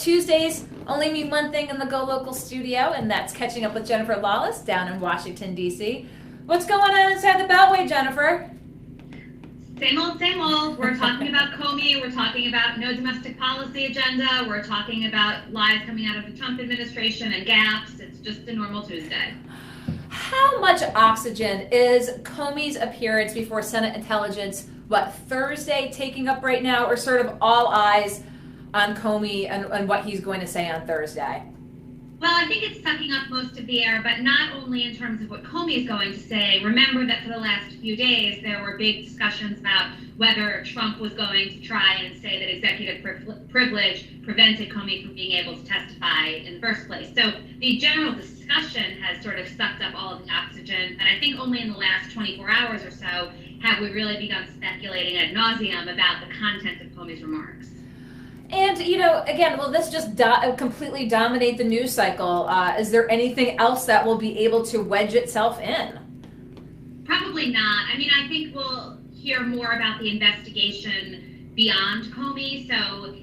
Tuesdays only mean one thing in the Go Local studio, and that's catching up with Jennifer Lawless down in Washington, D.C. What's going on inside the Beltway, Jennifer? Same old, same old. We're talking about Comey. We're talking about no domestic policy agenda. We're talking about lies coming out of the Trump administration and gaps. It's just a normal Tuesday. How much oxygen is Comey's appearance before Senate Intelligence, Thursday, taking up right now, or sort of all eyes on Comey and what he's going to say on Thursday? Well, I think it's sucking up most of the air, but not only in terms of what Comey is going to say. Remember that for the last few days, there were big discussions about whether Trump was going to try and say that executive privilege prevented Comey from being able to testify in the first place. So the general discussion has sort of sucked up all of the oxygen, and I think only in the last 24 hours or so have we really begun speculating ad nauseum about the content of Comey's remarks. And, again, will this just completely dominate the news cycle? Is there anything else that will be able to wedge itself in? Probably not. I mean, I think we'll hear more about the investigation beyond Comey. So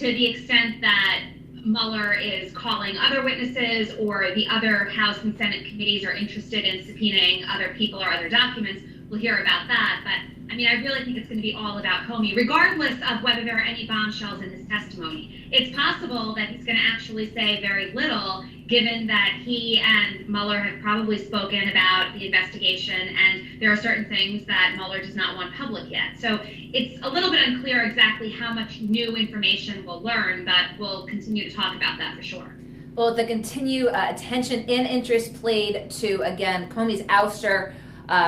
to the extent that Mueller is calling other witnesses or the other House and Senate committees are interested in subpoenaing other people or other documents, we'll hear about that. But I mean, I really think it's going to be all about Comey, regardless of whether there are any bombshells in his testimony. It's possible that he's going to actually say very little, given that he and Mueller have probably spoken about the investigation, and there are certain things that Mueller does not want public yet. So it's a little bit unclear exactly how much new information we'll learn, but we'll continue to talk about that for sure. Well, with the continued attention and interest played to, again, Comey's ouster,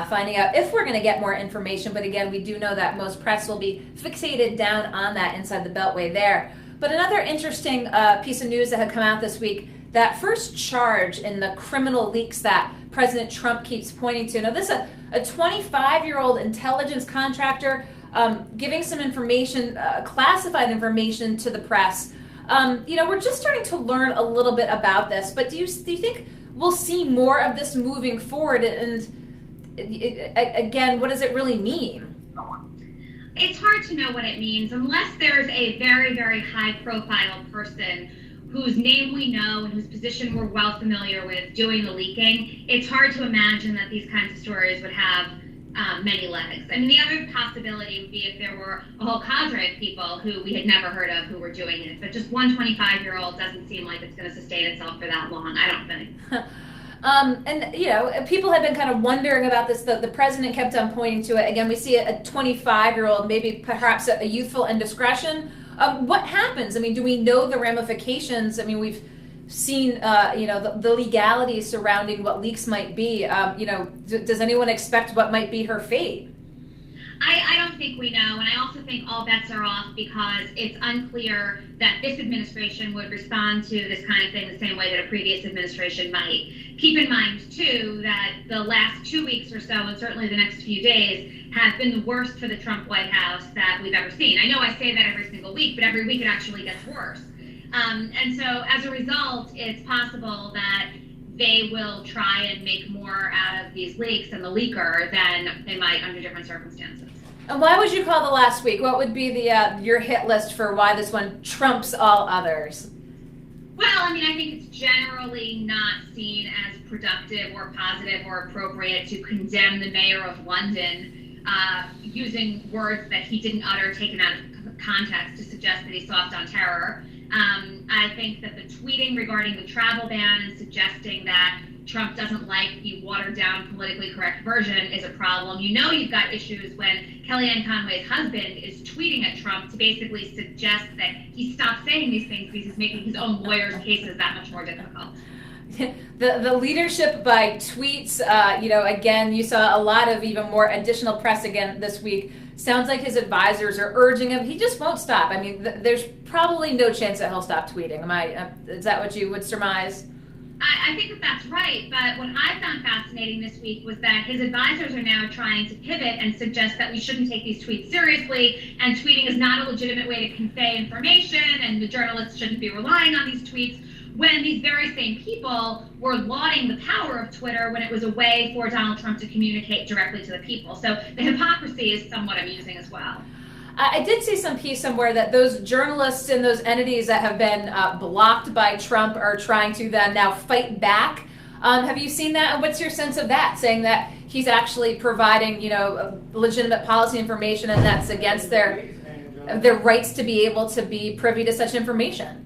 finding out if we're going to get more information. But again, we do know that most press will be fixated down on that inside the Beltway there. But another interesting piece of news that had come out this week, that first charge in the criminal leaks that President Trump keeps pointing to. Now, this is a 25-year-old intelligence contractor giving some information, classified information to the press. We're just starting to learn a little bit about this. But do you think we'll see more of this moving forward? And again, what does it really mean? It's hard to know what it means unless there's a very, very high-profile person whose name we know and whose position we're well familiar with doing the leaking. It's hard to imagine that these kinds of stories would have many legs. I mean, the other possibility would be if there were a whole cadre of people who we had never heard of who were doing it. But just one 25-year-old doesn't seem like it's going to sustain itself for that long, I don't think. People have been kind of wondering about this. The president kept on pointing to it. Again, we see a 25-year-old, maybe perhaps a youthful indiscretion. What happens? I mean, do we know the ramifications? I mean, we've seen, the legalities surrounding what leaks might be. Does anyone expect what might be her fate? I don't think we know, and I also think all bets are off because it's unclear that this administration would respond to this kind of thing the same way that a previous administration might. Keep in mind, too, that the last 2 weeks or so, and certainly the next few days, have been the worst for the Trump White House that we've ever seen. I know I say that every single week, but every week it actually gets worse. And so as a result, it's possible that they will try and make more out of these leaks and the leaker than they might under different circumstances. And why would you call the last week? What would be your hit list for why this one trumps all others? Well, I mean, I think it's generally not seen as productive or positive or appropriate to condemn the mayor of London using words that he didn't utter taken out of context to suggest that he's soft on terror. I think that the tweeting regarding the travel ban and suggesting that Trump doesn't like the watered-down, politically correct version is a problem. You've got issues when Kellyanne Conway's husband is tweeting at Trump to basically suggest that he stops saying these things because he's making his own lawyers' cases that much more difficult. The leadership by tweets, again, you saw a lot of even more additional press again this week. Sounds like his advisors are urging him. He just won't stop. I mean, there's probably no chance that he'll stop tweeting. Is that what you would surmise? I think that that's right, but what I found fascinating this week was that his advisors are now trying to pivot and suggest that we shouldn't take these tweets seriously, and tweeting is not a legitimate way to convey information, and the journalists shouldn't be relying on these tweets, when these very same people were lauding the power of Twitter when it was a way for Donald Trump to communicate directly to the people. So the hypocrisy is somewhat amusing as well. I did see some piece somewhere that those journalists and those entities that have been blocked by Trump are trying to then now fight back. Have you seen that? And what's your sense of that? Saying that he's actually providing, legitimate policy information, and that's against their rights to be able to be privy to such information.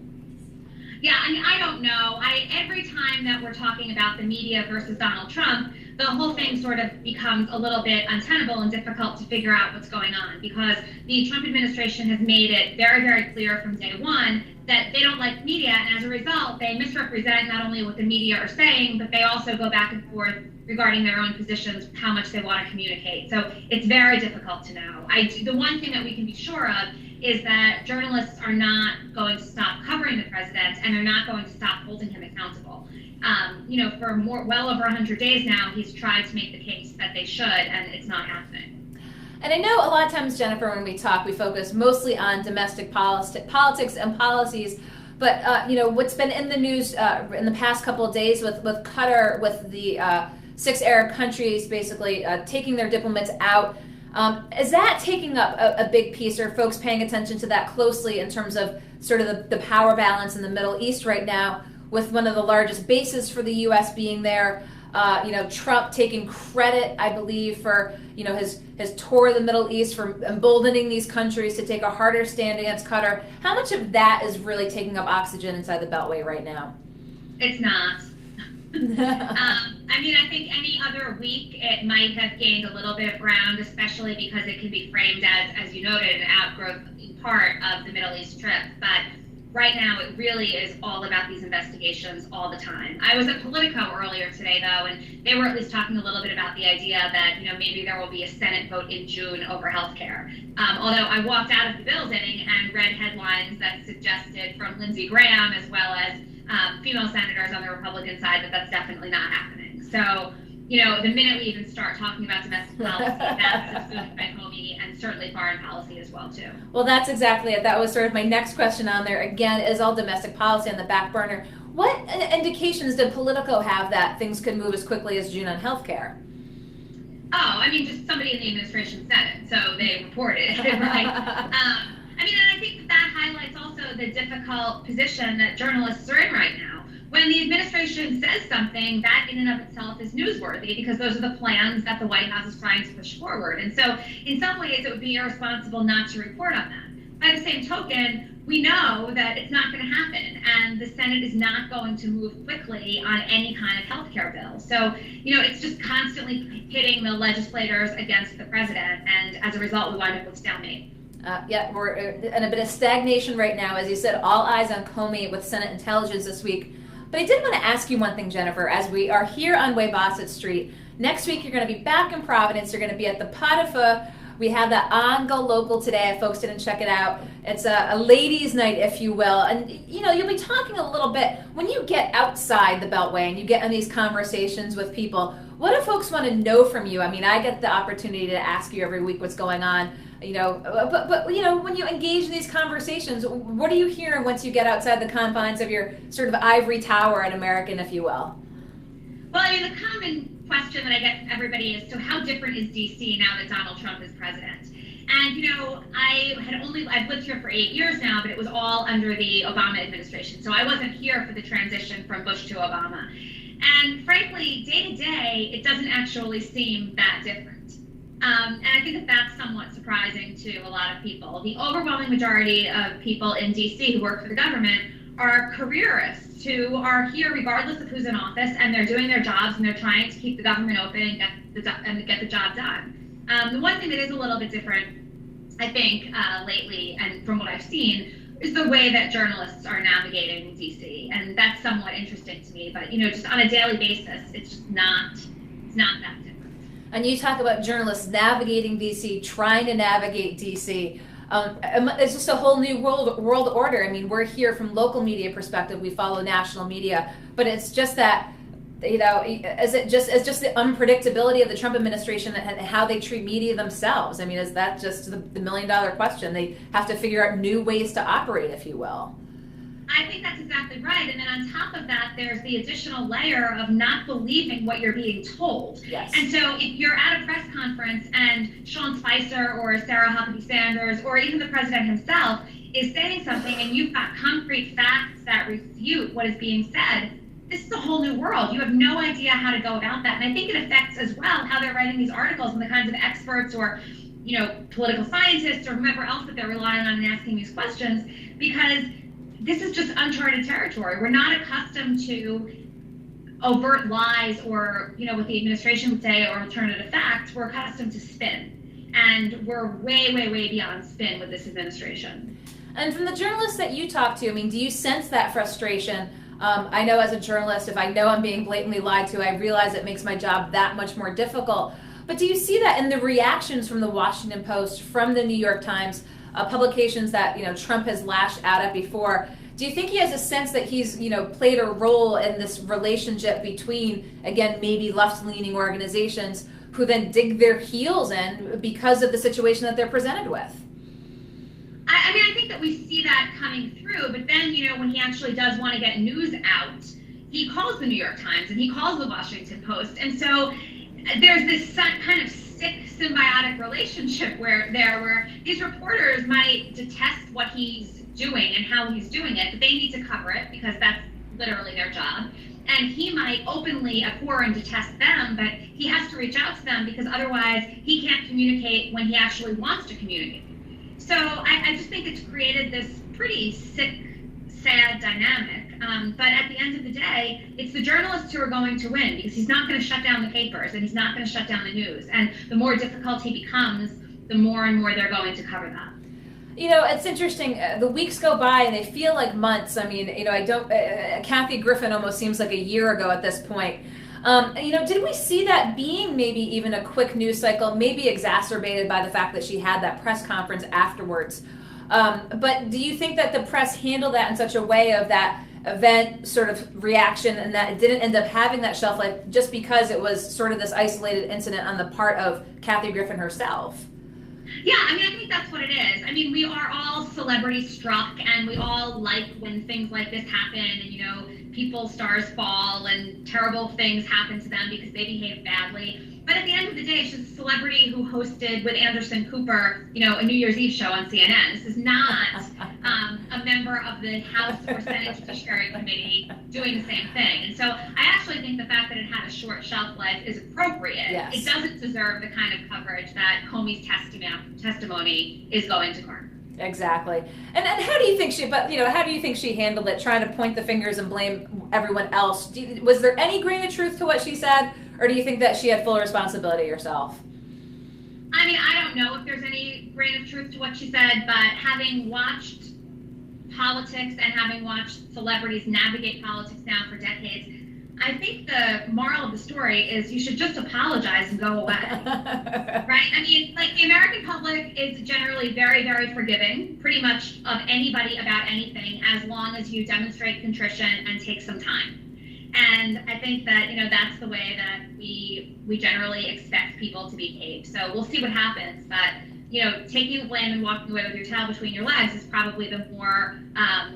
Yeah, I mean, I don't know. Every time that we're talking about the media versus Donald Trump, the whole thing sort of becomes a little bit untenable and difficult to figure out what's going on, because the Trump administration has made it very, very clear from day one that they don't like media, and as a result, they misrepresent not only what the media are saying, but they also go back and forth regarding their own positions, how much they want to communicate. So it's very difficult to know. The one thing that we can be sure of is that journalists are not going to stop covering the president, and they're not going to stop holding him accountable. For well over 100 days now, he's tried to make the case that they should, and it's not happening. And I know a lot of times, Jennifer, when we talk, we focus mostly on domestic politics and policies. But what's been in the news in the past couple of days with Qatar, with the 6 Arab countries basically taking their diplomats out. Is that taking up a big piece? Are folks paying attention to that closely in terms of sort of the power balance in the Middle East right now, with one of the largest bases for the U.S. being there? Trump taking credit, I believe, for his tour of the Middle East, for emboldening these countries to take a harder stand against Qatar. How much of that is really taking up oxygen inside the Beltway right now? It's not. I think any other week it might have gained a little bit of ground, especially because it can be framed as you noted, an outgrowth part of the Middle East trip. But right now, it really is all about these investigations all the time. I was at Politico earlier today, though, and they were at least talking a little bit about the idea that maybe there will be a Senate vote in June over healthcare. Although I walked out of the bills inning and read headlines that suggested from Lindsey Graham as well as female senators on the Republican side that that's definitely not happening. So, the minute we even start talking about domestic policy, that's assumed by Comey, and certainly foreign policy as well, too. Well, that's exactly it. That was sort of my next question on there. Again, is all domestic policy on the back burner. What indications did Politico have that things could move as quickly as June on healthcare? Just somebody in the administration said it, so they reported it, right? And I think that highlights also the difficult position that journalists are in right now. When the administration says something, that in and of itself is newsworthy, because those are the plans that the White House is trying to push forward. And so in some ways, it would be irresponsible not to report on that. By the same token, we know that it's not going to happen, and the Senate is not going to move quickly on any kind of health care bill. So, it's just constantly pitting the legislators against the president, and as a result, we wind up with stalemate. We're in a bit of stagnation right now. As you said, all eyes on Comey with Senate intelligence this week. But I did want to ask you one thing, Jennifer, as we are here on Weybosset Street. Next week, you're going to be back in Providence. You're going to be at the Pot of Pho. We have the On-Go Local today. If folks didn't check it out, it's a ladies' night, if you will. And, you'll be talking a little bit. When you get outside the Beltway and you get in these conversations with people, what do folks want to know from you? I get the opportunity to ask you every week what's going on. But when you engage in these conversations, what do you hear once you get outside the confines of your sort of ivory tower at American, if you will? Well, the common question that I get from everybody is, so how different is D.C. now that Donald Trump is president? And, I've lived here for 8 years now, but it was all under the Obama administration. So I wasn't here for the transition from Bush to Obama. And frankly, day to day, it doesn't actually seem that different. And I think that that's somewhat surprising to a lot of people. The overwhelming majority of people in D.C. who work for the government are careerists who are here regardless of who's in office, and they're doing their jobs, and they're trying to keep the government open and get the job done. The one thing that is a little bit different, I think, lately, and from what I've seen, is the way that journalists are navigating D.C. And that's somewhat interesting to me. But, just on a daily basis, it's just not that different. And you talk about journalists navigating D.C., trying to navigate D.C. It's just a whole new world order. We're here from local media perspective. We follow national media, but it's just that, it's just the unpredictability of the Trump administration and how they treat media themselves. Is that just the $1 million question? They have to figure out new ways to operate, if you will. I think that's exactly right. And then on top of that, there's the additional layer of not believing what you're being told. Yes. And so if you're at a press conference and Sean Spicer or Sarah Huckabee Sanders or even the president himself is saying something and you've got concrete facts that refute what is being said, this is a whole new world. You have no idea how to go about that. And I think it affects as well how they're writing these articles and the kinds of experts or political scientists or whomever else that they're relying on and asking these questions, because this is just uncharted territory. We're not accustomed to overt lies or, what the administration would say, or alternative facts. We're accustomed to spin. And we're way, way, way beyond spin with this administration. And from the journalists that you talk to, do you sense that frustration? I know as a journalist, if I know I'm being blatantly lied to, I realize it makes my job that much more difficult. But do you see that in the reactions from the Washington Post, from the New York Times, publications that Trump has lashed out at before? Do you think he has a sense that he's played a role in this relationship between, again, maybe left-leaning organizations who then dig their heels in because of the situation that they're presented with? I think that we see that coming through, but then, when he actually does want to get news out, he calls the New York Times and he calls the Washington Post. And so there's this kind of sick symbiotic relationship where these reporters might detest what he's doing and how he's doing it, but they need to cover it because that's literally their job. And he might openly abhor and detest them, but he has to reach out to them because otherwise he can't communicate when he actually wants to communicate. So I just think it's created this pretty sick, sad dynamic. But at the end of the day, it's the journalists who are going to win because he's not going to shut down the papers and he's not going to shut down the news. And the more difficult he becomes, the more and more they're going to cover that. It's interesting. The weeks go by and they feel like months. Kathy Griffin almost seems like a year ago at this point. Did we see that being maybe even a quick news cycle, maybe exacerbated by the fact that she had that press conference afterwards? But do you think that the press handled that in such a way of that event sort of reaction and that it didn't end up having that shelf life just because it was sort of this isolated incident on the part of Kathy Griffin herself? Yeah, I think that's what it is. We are all celebrity struck and we all like when things like this happen and, people's stars fall and terrible things happen to them because they behave badly. But at the end of the day, she's a celebrity who hosted with Anderson Cooper, a New Year's Eve show on CNN. This is not a member of the House or Senate Judiciary Committee doing the same thing. And so I actually think the fact that it had a short shelf life is appropriate. Yes. It doesn't deserve the kind of coverage that Comey's testimony is going to garner. Exactly. And how do you think she handled it, trying to point the fingers and blame everyone else? Was there any grain of truth to what she said, or do you think that she had full responsibility herself? I don't know if there's any grain of truth to what she said, but having watched politics and having watched celebrities navigate politics now for decades, I think the moral of the story is you should just apologize and go away, right? The American public is generally very, very forgiving, pretty much of anybody about anything, as long as you demonstrate contrition and take some time. And I think that, that's the way that we generally expect people to behave. So we'll see what happens, but, taking the blame and walking away with your tail between your legs is probably the more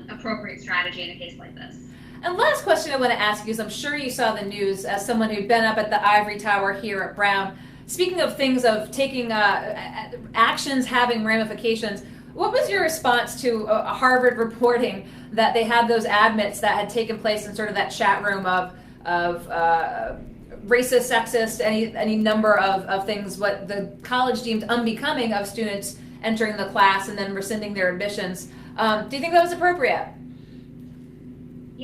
appropriate strategy in a case like this. And last question I want to ask you is, I'm sure you saw the news as someone who'd been up at the Ivory Tower here at Brown. Speaking of things of taking actions having ramifications, what was your response to Harvard reporting that they had those admits that had taken place in sort of that chat room of racist, sexist, any number of things, what the college deemed unbecoming of students entering the class and then rescinding their admissions? Do you think that was appropriate?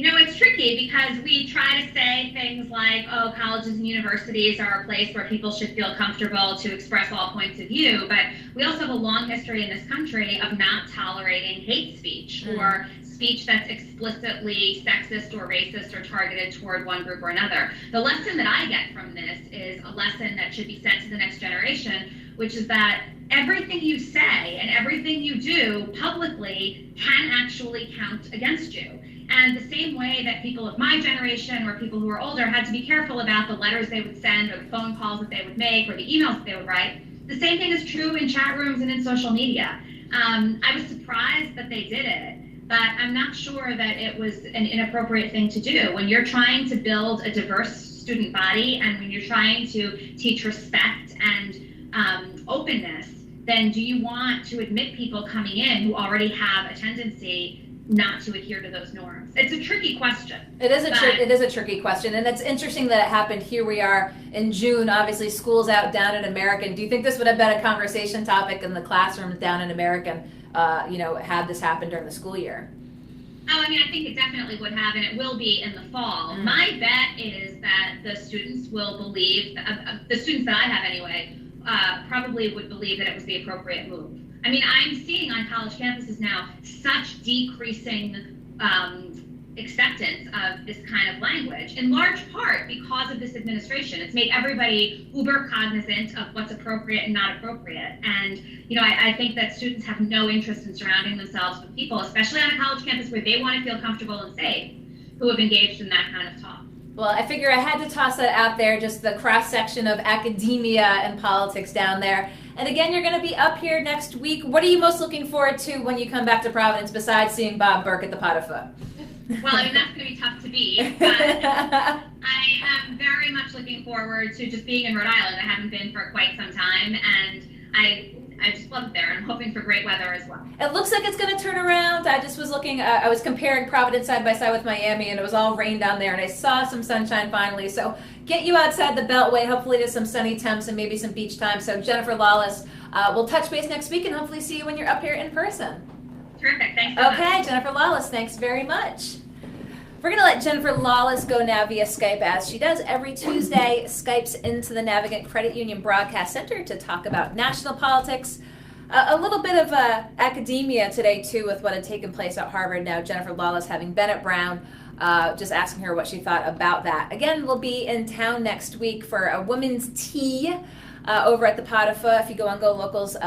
It's tricky because we try to say things like, oh, colleges and universities are a place where people should feel comfortable to express all points of view, but we also have a long history in this country of not tolerating hate speech or speech that's explicitly sexist or racist or targeted toward one group or another. The lesson that I get from this is a lesson that should be sent to the next generation, which is that everything you say and everything you do publicly can actually count against you. And the same way that people of my generation or people who are older had to be careful about the letters they would send or the phone calls that they would make or the emails that they would write, the same thing is true in chat rooms and in social media. I was surprised that they did it, but I'm not sure that it was an inappropriate thing to do. When you're trying to build a diverse student body and when you're trying to teach respect and openness, then do you want to admit people coming in who already have a tendency not to adhere to those norms? It's a tricky question. It is a tricky question, and it's interesting that it happened. Here we are in June. Obviously, school's out down in American. Do you think this would have been a conversation topic in the classrooms down in American? Had this happened during the school year? Oh, I mean, I think it definitely would have, and it will be in the fall. Mm-hmm. My bet is that the students will believe, the students that I have anyway, probably would believe that it was the appropriate move. I mean, I'm seeing on college campuses now such decreasing acceptance of this kind of language, in large part because of this administration. It's made everybody uber cognizant of what's appropriate and not appropriate. And, I think that students have no interest in surrounding themselves with people, especially on a college campus where they want to feel comfortable and safe, who have engaged in that kind of talk. Well, I figure I had to toss that out there, just the cross-section of academia and politics down there. And again, you're going to be up here next week. What are you most looking forward to when you come back to Providence besides seeing Bob Burke at the Pot of Foot? Well, I mean, that's going to be tough to beat, but I am very much looking forward to just being in Rhode Island. I haven't been for quite some time, and I just love it there. I'm hoping for great weather as well. It looks like it's going to turn around. I just was looking, I was comparing Providence side by side with Miami, and it was all rain down there, and I saw some sunshine finally. So get you outside the Beltway, hopefully to some sunny temps and maybe some beach time. So Jennifer Lawless, we'll touch base next week and hopefully see you when you're up here in person. Terrific. Thanks so much. Okay, Jennifer Lawless, thanks very much. We're going to let Jennifer Lawless go now via Skype, as she does every Tuesday. Skypes into the Navigant Credit Union Broadcast Center to talk about national politics. A little bit of academia today, too, with what had taken place at Harvard. Now, Jennifer Lawless having been at Brown, just asking her what she thought about that. Again, we'll be in town next week for a women's tea over at the Pot of Foot. If you go on Go Local's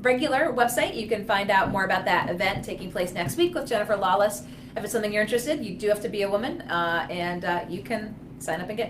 regular website, you can find out more about that event taking place next week with Jennifer Lawless. If it's something you're interested, you do have to be a woman, and you can sign up and get